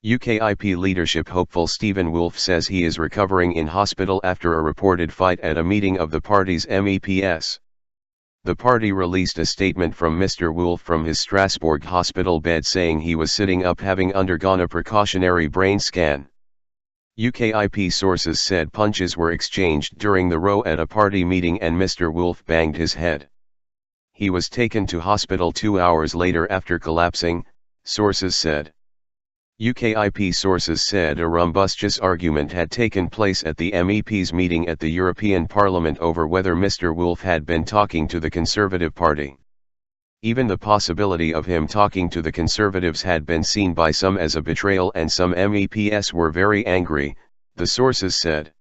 UKIP leadership hopeful Steven Woolfe says he is recovering in hospital after a reported fight at a meeting of the party's MEPs. The party released a statement from Mr Woolfe from his Strasbourg hospital bed saying he was sitting up having undergone a precautionary brain scan. UKIP sources said punches were exchanged during the row at a party meeting and Mr Woolfe banged his head. He was taken to hospital 2 hours later after collapsing, sources said. UKIP sources said a rumbustious argument had taken place at the MEPs meeting at the European Parliament over whether Mr Woolfe had been talking to the Conservative Party. Even the possibility of him talking to the Conservatives had been seen by some as a betrayal and some MEPs were very angry, the sources said.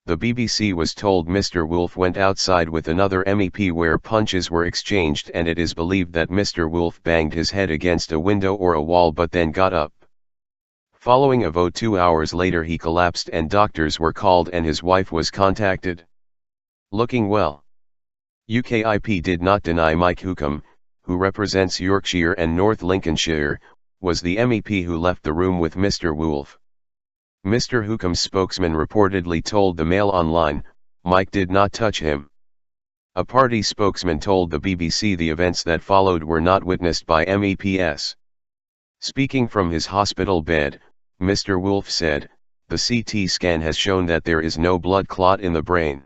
The BBC was told Mr Woolfe went outside with another MEP where punches were exchanged and it is believed that Mr Woolfe banged his head against a window or a wall but then got up. Following a vote 2 hours later he collapsed and doctors were called and his wife was contacted. Looking well. UKIP did not deny Mike Hookham, who represents Yorkshire and North Lincolnshire, was the MEP who left the room with Mr Woolfe. Mr Hookham's spokesman reportedly told the Mail Online, Mike did not touch him. A party spokesman told the BBC the events that followed were not witnessed by MEPs. Speaking from his hospital bed, Mr Woolfe said, the CT scan has shown that there is no blood clot in the brain.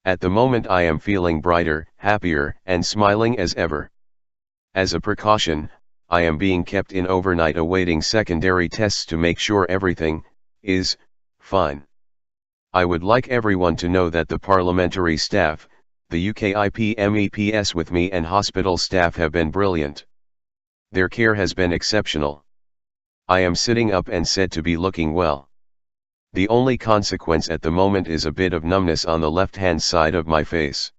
At the moment I am feeling brighter, happier, and smiling as ever. As a precaution, I am being kept in overnight awaiting secondary tests to make sure everything is fine. I would like everyone to know that the parliamentary staff, the UKIP MEPs with me and hospital staff have been brilliant. Their care has been exceptional. I am sitting up and said to be looking well. The only consequence at the moment is a bit of numbness on the left-hand side of my face.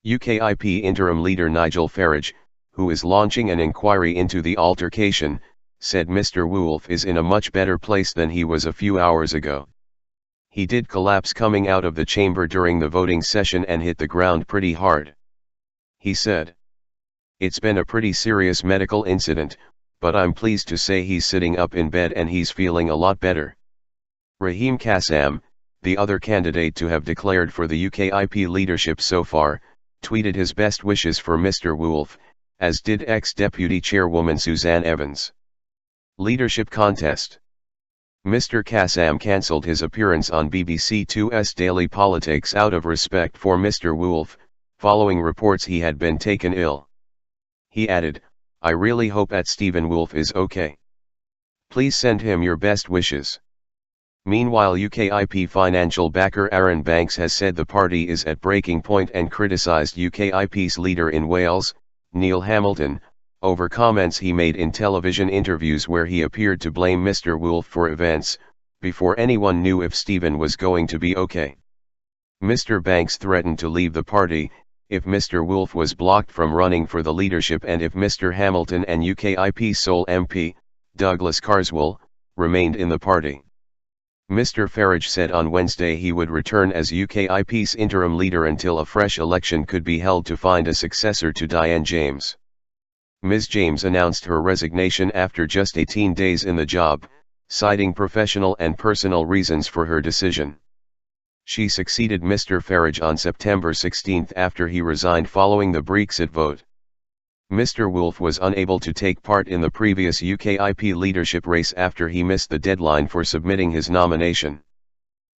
UKIP interim leader Nigel Farage, who is launching an inquiry into the altercation, said Mr Woolfe is in a much better place than he was a few hours ago. He did collapse coming out of the chamber during the voting session and hit the ground pretty hard. He said. It's been a pretty serious medical incident, but I'm pleased to say he's sitting up in bed and he's feeling a lot better. Raheem Kassam, the other candidate to have declared for the UKIP leadership so far, tweeted his best wishes for Mr Woolfe, as did ex-deputy chairwoman Suzanne Evans. Leadership contest. Mr Kassam cancelled his appearance on BBC 2's Daily Politics out of respect for Mr Woolfe, following reports he had been taken ill. He added, I really hope that Steven Woolfe is okay. Please send him your best wishes. Meanwhile UKIP financial backer Aaron Banks has said the party is at breaking point and criticised UKIP's leader in Wales, Neil Hamilton, over comments he made in television interviews where he appeared to blame Mr Woolfe for events, before anyone knew if Steven was going to be okay. Mr Banks threatened to leave the party, if Mr Woolfe was blocked from running for the leadership and if Mr Hamilton and UKIP's sole MP, Douglas Carswell, remained in the party. Mr Farage said on Wednesday he would return as UKIP's interim leader until a fresh election could be held to find a successor to Diane James. Ms James announced her resignation after just 18 days in the job, citing professional and personal reasons for her decision. She succeeded Mr Farage on September 16 after he resigned following the Brexit vote. Mr Woolfe was unable to take part in the previous UKIP leadership race after he missed the deadline for submitting his nomination.